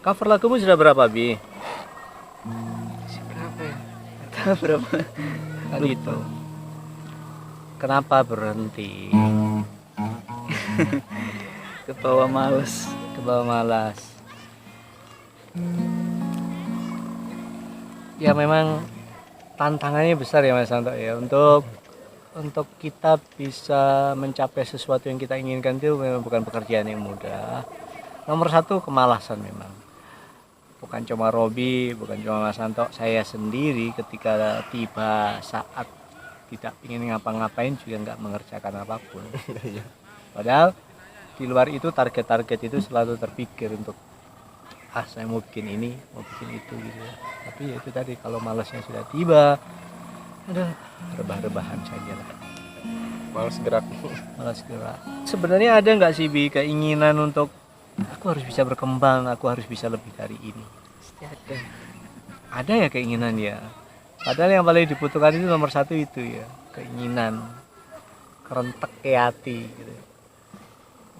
Cover lagumu sudah berapa, Bi? Berapa ya? Entah berapa. Kan itu. Kenapa berhenti? Ke bawah males. Ke bawah malas. Ya memang tantangannya besar ya Mas Santo ya untuk kita bisa mencapai sesuatu yang kita inginkan itu memang bukan pekerjaan yang mudah. Nomor satu kemalasan memang. Bukan cuma Robi, bukan cuma Mas Santo, saya sendiri ketika tiba saat tidak ingin ngapa-ngapain juga nggak mengerjakan apapun. Padahal di luar itu target-target itu selalu terpikir untuk saya mau bikin ini, mau bikin itu gitu ya. Tapi ya itu tadi kalau malasnya sudah tiba, aduh rebah-rebahan saja lah. Males gerak. Malas gerak. Sebenarnya ada nggak sih Bi keinginan untuk aku harus bisa berkembang, aku harus bisa lebih dari ini? Pasti ada. Ada ya keinginan ya. Padahal yang paling dibutuhkan itu nomor satu itu ya, keinginan, kerentek ke hati gitu.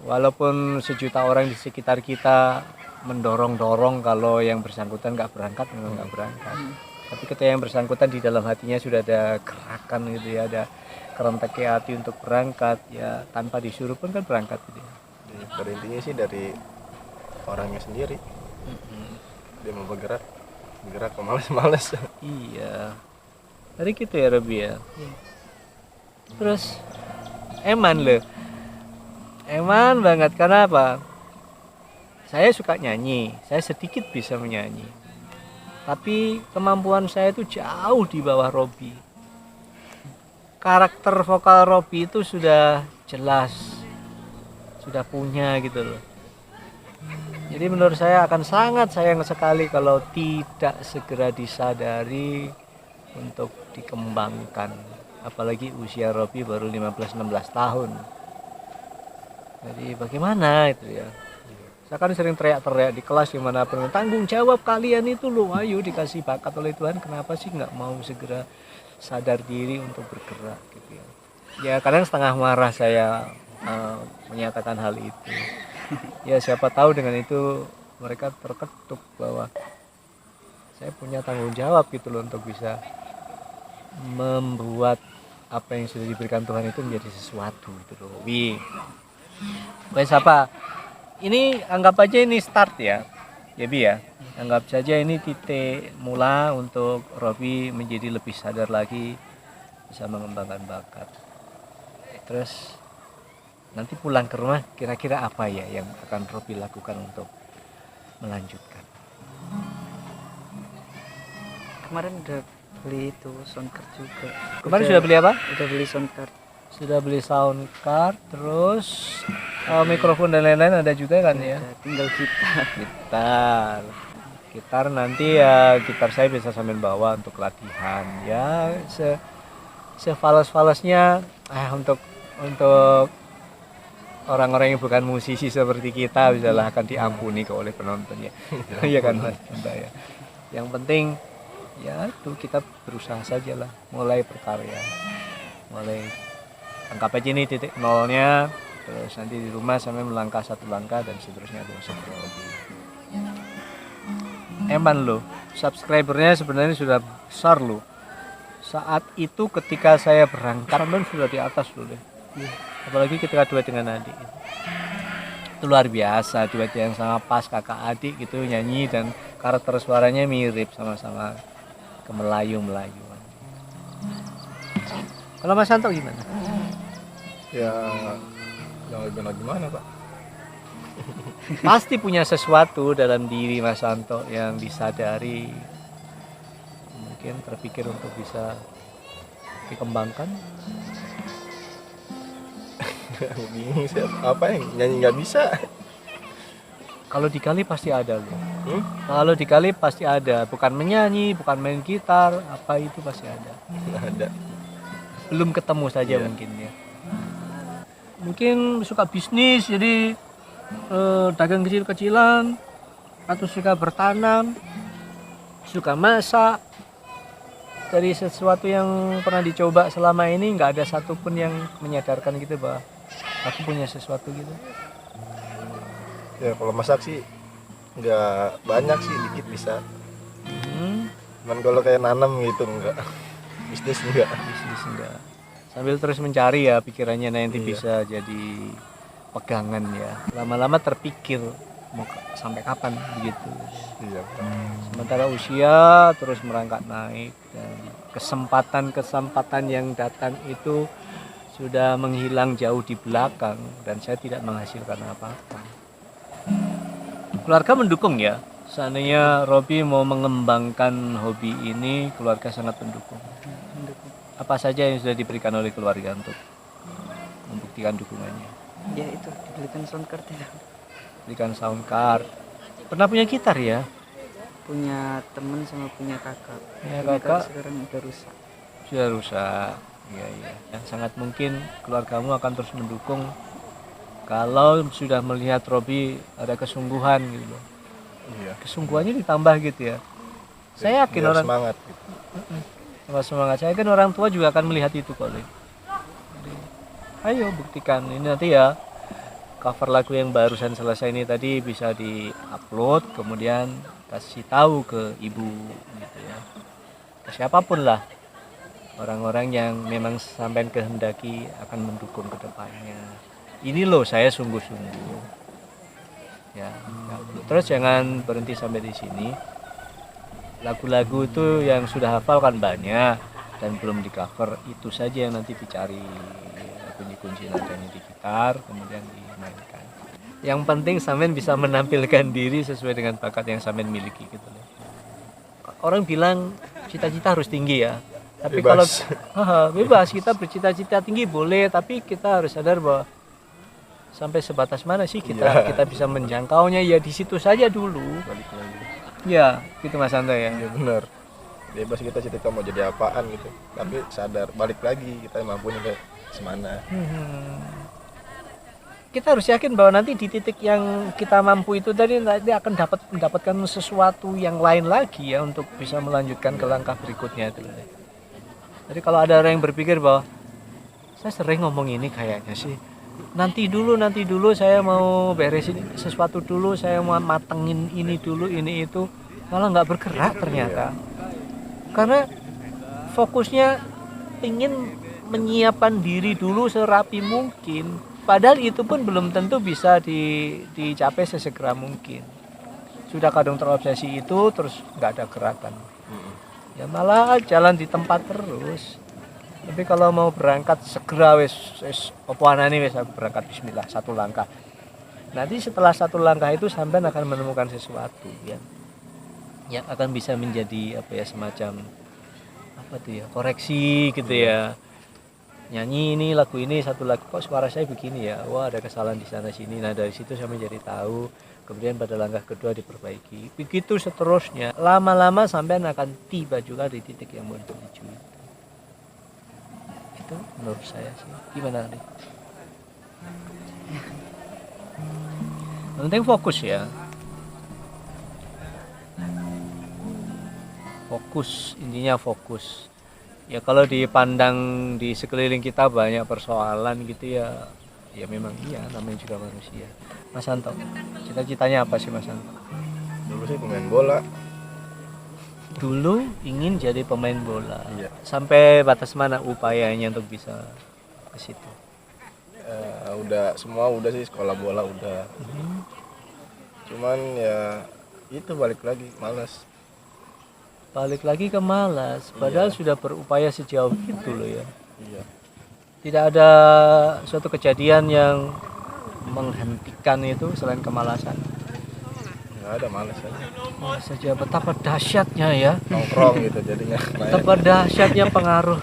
Walaupun sejuta orang di sekitar kita mendorong-dorong kalau yang bersangkutan nggak berangkat, memang nggak berangkat. Tapi ketika yang bersangkutan di dalam hatinya sudah ada gerakan gitu ya, ada kerentek ke hati untuk berangkat ya, tanpa disuruh pun kan berangkat gitu ya. Pada intinya sih dari orangnya sendiri. Dia mau bergerak ke males-males. Iya. Dari gitu ya Robi ya. Terus eman loh. Eman banget karena apa? Saya suka nyanyi, saya sedikit bisa menyanyi. Tapi kemampuan saya itu jauh di bawah Robi. Karakter vokal Robi itu sudah jelas, sudah punya gitu loh. Jadi menurut saya akan sangat sayang sekali kalau tidak segera disadari untuk dikembangkan. Apalagi usia Robi baru 15-16 tahun. Jadi bagaimana itu ya? Saya kan sering teriak-teriak di kelas dimanapun, tanggung jawab kalian itu loh, ayo dikasih bakat oleh Tuhan, kenapa sih nggak mau segera sadar diri untuk bergerak gitu ya? Ya kadang setengah marah saya menyatakan hal itu. Ya siapa tahu dengan itu mereka terketuk bahwa saya punya tanggung jawab gitu loh untuk bisa membuat apa yang sudah diberikan Tuhan itu menjadi sesuatu gitu loh. Wes apa? Ini anggap aja ini start ya, Bi ya. Anggap saja ini titik mula untuk Robi menjadi lebih sadar lagi, bisa mengembangkan bakat. Terus nanti pulang ke rumah kira-kira apa ya yang akan Robi lakukan untuk melanjutkan? Kemarin udah beli itu sound card juga. Kemarin sudah beli apa? Udah beli sound card. Sudah beli sound card, terus mikrofon dan lain-lain ada juga kan ya? Tinggal Gitar nanti ya, gitar saya bisa sambil bawa untuk latihan ya, sefalas-falasnya untuk orang-orang yang bukan musisi seperti kita bisalah akan diampuni oleh penontonnya. Iya kan Mas ya. Yang penting ya itu kita berusaha saja lah, mulai berkarya, mulai anggap aja ini titik nolnya, terus nanti di rumah sampai melangkah satu langkah dan seterusnya lagi. Eman loh, subscribernya sebenarnya sudah besar loh. Saat itu ketika saya berangkat kan sudah di atas loh deh. Apalagi ketika duet dengan adik. Itu luar biasa, duet yang sama pas kakak adik gitu nyanyi dan karakter suaranya mirip, sama-sama kemelayu-melayuan. Kalau Mas Santo gimana? Ya jangan gimana Pak. Pasti punya sesuatu dalam diri Mas Santo yang disadari, mungkin terpikir untuk bisa dikembangkan. Bingung apa yang nyanyi nggak bisa. Kalau dikali pasti ada loh. Kalau dikali pasti ada, bukan menyanyi, bukan main gitar, apa itu pasti ada. Ada. Belum ketemu saja mungkin ya. Mungkin suka bisnis, jadi dagang kecil-kecilan, atau suka bertanam, suka masak. Dari sesuatu yang pernah dicoba selama ini nggak ada satupun yang menyadarkan gitu bahwa aku punya sesuatu gitu. Ya kalau masak sih Nggak banyak sih, dikit bisa. Hmm, Cuman kalau kayak nanam gitu enggak. Bisnis enggak. bisnis enggak. Sambil terus mencari ya pikirannya nanti Iya. bisa jadi pegangan ya. Lama-lama terpikir mau sampai kapan begitu. Iya. Sementara usia terus merangkak naik dan kesempatan-kesempatan yang datang itu sudah menghilang jauh di belakang dan saya tidak menghasilkan apa-apa. Keluarga mendukung ya. Seandainya Robi mau mengembangkan hobi ini, keluarga sangat mendukung. Mendukung. Apa saja yang sudah diberikan oleh keluarga untuk membuktikan dukungannya? Ya itu dibelikan sound card ya. Berikan sound card. Pernah punya gitar ya? Punya temen sama punya kakak. Punya Punya kakak? sekarang udah rusak. Sudah rusak. Iya, iya. Dan sangat mungkin keluargamu akan terus mendukung kalau sudah melihat Robi ada kesungguhan gitu loh. Iya. Kesungguhannya ditambah gitu ya. Saya yakin Biar orang semangat gitu. sama semangat. Saya kan orang tua juga akan melihat itu kok. Lik. Jadi, ayo buktikan ini nanti ya. Cover lagu yang barusan selesai ini tadi bisa di-upload, kemudian kasih tahu ke ibu gitu ya. Ke siapapun lah. Orang-orang yang memang sampai kehendaki akan mendukung ke depannya. Ini loh saya sungguh-sungguh. Ya, terus jangan berhenti sampai di sini. Lagu-lagu itu yang sudah hafal kan banyak dan belum di cover, itu saja yang nanti dicari kunci-kunci nadanya di gitar kemudian dimainkan. Yang penting sampean bisa menampilkan diri sesuai dengan bakat yang sampean miliki gitu loh. Orang bilang cita-cita harus tinggi ya. Tapi Bebas. kalau bebas kita bercita-cita tinggi boleh, tapi kita harus sadar bahwa sampai sebatas mana sih kita bisa menjangkaunya, ya di situ saja dulu. Balik lagi. Ya, gitu Mas Anta ya. Iya benar. Bebas kita cita mau jadi apaan gitu. Tapi sadar balik lagi kita mampunya kayak semana. Kita harus yakin bahwa nanti di titik yang kita mampu itu tadi nanti akan mendapatkan sesuatu yang lain lagi ya untuk bisa melanjutkan ke langkah berikutnya itu. Jadi kalau ada orang yang berpikir bahwa saya sering ngomong ini kayaknya sih nanti dulu saya mau beresin sesuatu dulu, saya mau matengin ini dulu ini itu, malah nggak bergerak ternyata karena fokusnya ingin menyiapkan diri dulu serapi mungkin, padahal itu pun belum tentu bisa dicapai sesegera mungkin. Sudah kadang terobsesi itu terus nggak ada gerakan ya, malah jalan di tempat terus. Tapi kalau mau berangkat segera wis opo anane wis aku berangkat bismillah satu langkah. Nanti setelah satu langkah itu sampean akan menemukan sesuatu ya. Yang akan bisa menjadi apa ya, semacam apa tuh ya, koreksi gitu ya. Nyanyi ini lagu ini satu lagu kok suara saya begini ya. Wah, ada kesalahan di sana sini. Nah, dari situ saya menjadi tahu. Kemudian pada langkah kedua diperbaiki. Begitu seterusnya. Lama-lama sampean akan tiba juga di titik yang mau dituju. Itu menurut saya sih. Gimana nih? Yang penting fokus ya. Fokus, intinya fokus. Ya kalau dipandang di sekeliling kita banyak persoalan gitu ya. Ya memang iya, namanya juga manusia. Mas Anto, cita-citanya apa sih Mas Anto? Dulu sih pemain bola. Dulu ingin jadi pemain bola. Iya. Sampai batas mana upayanya untuk bisa ke situ? Udah semua udah sih, sekolah bola udah. Cuman ya itu balik lagi malas. Balik lagi ke malas, padahal sudah berupaya sejauh itu loh ya. Iya. Tidak ada suatu kejadian yang menghentikan itu selain kemalasan. Nggak ada, malas aja. Malas saja, betapa dahsyatnya ya. Nongkrong gitu jadinya. Betapa dahsyatnya pengaruh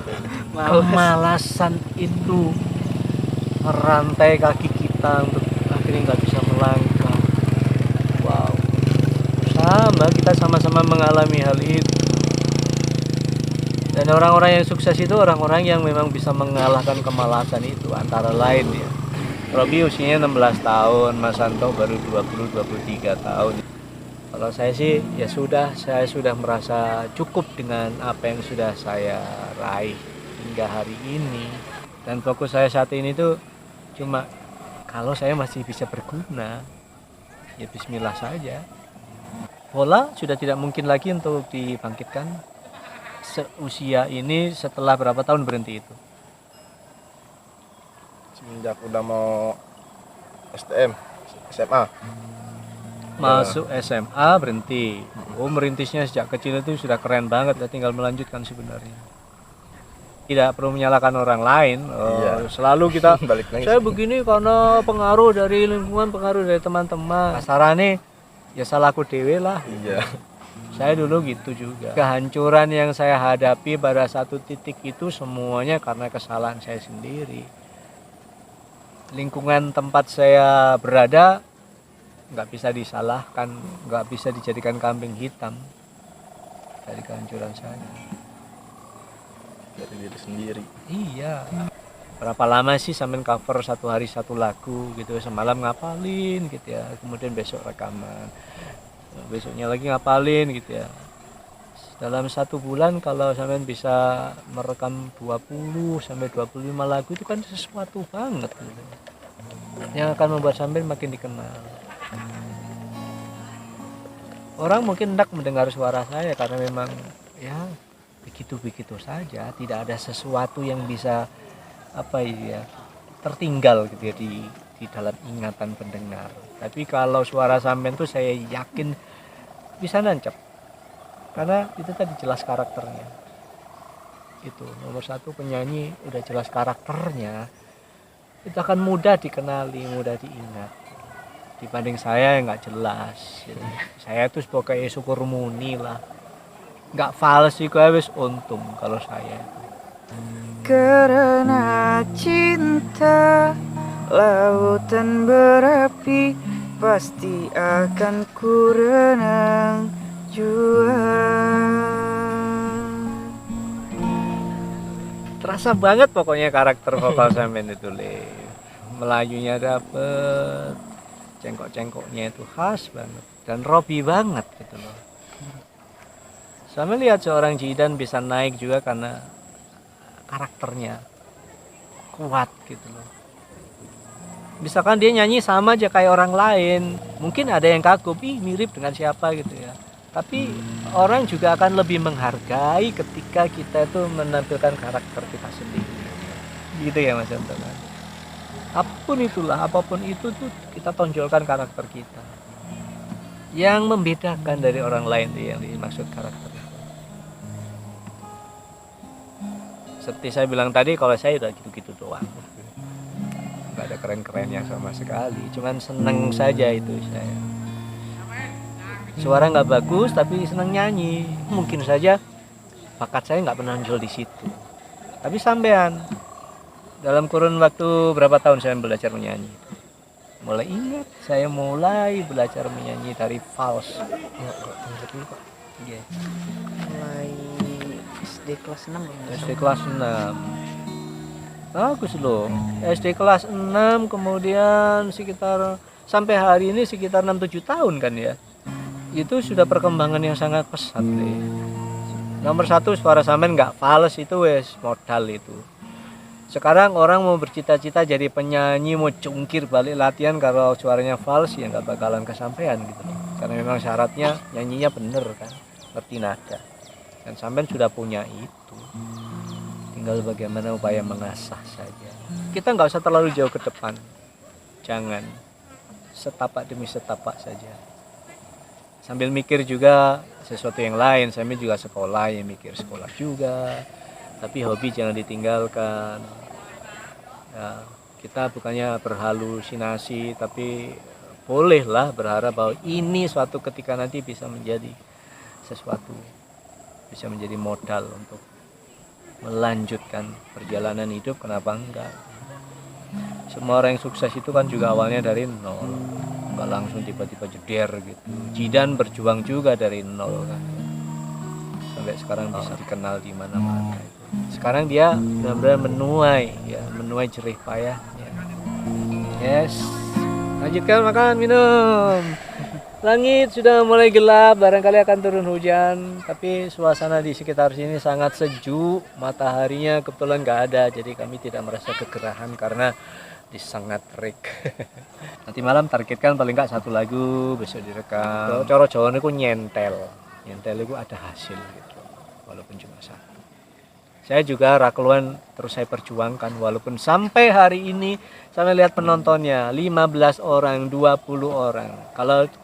kemalasan itu merantai kaki kita untuk akhirnya nggak bisa melangkah. Wow, sama kita sama-sama mengalami hal itu. Dan orang-orang yang sukses itu orang-orang yang memang bisa mengalahkan kemalasan itu, antara lain ya. Robi usianya 16 tahun, Mas Santo baru 20-23 tahun. Kalau saya sih ya sudah, saya sudah merasa cukup dengan apa yang sudah saya raih hingga hari ini. Dan fokus saya saat ini tuh cuma kalau saya masih bisa berguna, ya bismillah saja. bola sudah tidak mungkin lagi untuk dibangkitkan seusia ini. Setelah berapa tahun berhenti itu? Semenjak udah mau STM, SMA. Masuk SMA berhenti. Oh, merintisnya sejak kecil itu sudah keren banget, ya tinggal melanjutkan sebenarnya. Tidak perlu menyalahkan orang lain. Iya. Selalu kita Balik lagi. saya begini karena pengaruh dari lingkungan, pengaruh dari teman-teman. Kasarane ya salahku dewe lah. Iya. Saya dulu gitu juga. Kehancuran yang saya hadapi pada satu titik itu semuanya karena kesalahan saya sendiri. Lingkungan tempat saya berada nggak bisa disalahkan, nggak bisa dijadikan kambing hitam dari kehancuran saya. Dari diri sendiri. Iya. Berapa lama sih sampai cover satu hari satu lagu gitu, semalam ngapalin gitu ya, kemudian besok rekaman, besoknya lagi ngapalin gitu ya. Dalam 1 bulan kalau sampai bisa merekam 20 sampai 25 lagu itu kan sesuatu banget gitu. Yang akan membuat sampai makin dikenal. Orang mungkin hendak mendengar suara saya karena memang ya begitu-begitu saja, tidak ada sesuatu yang bisa tertinggal gitu ya di dalam ingatan pendengar. Tapi kalau suara sampean tuh saya yakin bisa nancap, karena itu tadi jelas karakternya. Itu nomor 1, penyanyi udah jelas karakternya, itu akan mudah dikenali, mudah diingat dibanding saya yang nggak jelas. Jadi, saya tuh sebagai syukur muni lah, nggak fals sih, wis untung kalau saya. Karena cinta lautan berapi, pasti akan ku renang jua. Terasa banget pokoknya karakter vokal sampean itu, Le. Melayunya dapet, cengkok-cengkoknya itu khas banget dan Robi banget gitu loh. Sampai lihat seorang Jidan bisa naik juga karena karakternya kuat gitu loh. Misalkan dia nyanyi sama aja kayak orang lain, mungkin ada yang kagum, ih mirip dengan siapa gitu ya. Tapi orang juga akan lebih menghargai ketika kita itu menampilkan karakter kita sendiri. Gitu ya Mas Anton. Apapun itu tuh kita tonjolkan karakter kita. Yang membedakan dari orang lain tuh yang dimaksud karakter. Seperti saya bilang tadi, kalau saya udah gitu-gitu doang, nggak ada keren-kerennya sama sekali, cuman seneng saja itu saya. Suara nggak bagus tapi seneng nyanyi, mungkin saja bakat saya nggak menonjol di situ. Tapi sampean dalam kurun waktu berapa tahun saya belajar menyanyi? Mulai ingat, saya mulai belajar menyanyi dari fals. Yeah. Mulai SD kelas 6 SD kelas 6. Bagus loh. SD kelas 6 kemudian sekitar sampai hari ini sekitar 6-7 tahun kan ya. Itu sudah perkembangan yang sangat pesat deh. Nomor 1, suara sampean nggak fals itu wes modal itu. Sekarang orang mau bercita-cita jadi penyanyi, mau cungkir balik latihan kalau suaranya fals ya nggak bakalan kesampaian gitu loh. Karena memang syaratnya nyanyinya bener kan, ngerti nada. Dan sampean sudah punya itu, tinggal bagaimana upaya mengasah saja. Kita nggak usah terlalu jauh ke depan, jangan, setapak demi setapak saja. Sambil mikir juga sesuatu yang lain, sambil juga sekolah, ya mikir sekolah juga. Tapi hobi jangan ditinggalkan. Ya, kita bukannya berhalusinasi, tapi bolehlah berharap bahwa ini suatu ketika nanti bisa menjadi sesuatu, bisa menjadi modal untuk melanjutkan perjalanan hidup, kenapa enggak. Semua orang yang sukses itu kan juga awalnya dari nol, enggak langsung tiba-tiba jeder gitu. Jidan berjuang juga dari nol kan, sampai sekarang bisa dikenal di mana-mana. Sekarang dia benar-benar menuai jerih payahnya. Yes, lanjutkan makan minum. Langit sudah mulai gelap, barangkali akan turun hujan, tapi suasana di sekitar sini sangat sejuk. Mataharinya kebetulan nggak ada, jadi kami tidak merasa kegerahan karena sangat rik. Nanti malam targetkan paling nggak 1 lagu besok direkam. Coro Jawa niku nyentel itu ada hasil gitu, walaupun cuma 1. Saya juga Rakluan terus saya perjuangkan, walaupun sampai hari ini saya lihat penontonnya 15 orang, 20 orang.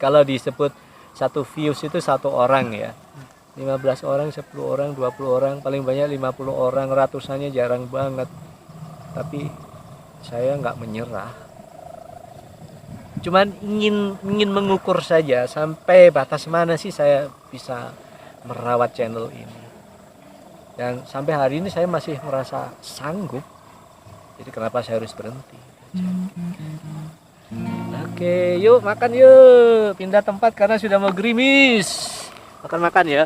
Kalau disebut 1 views itu 1 orang ya. 15 orang, 10 orang, 20 orang, paling banyak 50 orang, ratusannya jarang banget. Tapi saya nggak menyerah. Cuman ingin mengukur saja sampai batas mana sih saya bisa merawat channel ini. Dan sampai hari ini saya masih merasa sanggup. Jadi kenapa saya harus berhenti? Oke, yuk makan yuk. Pindah tempat karena sudah mau gerimis. Makan-makan ya.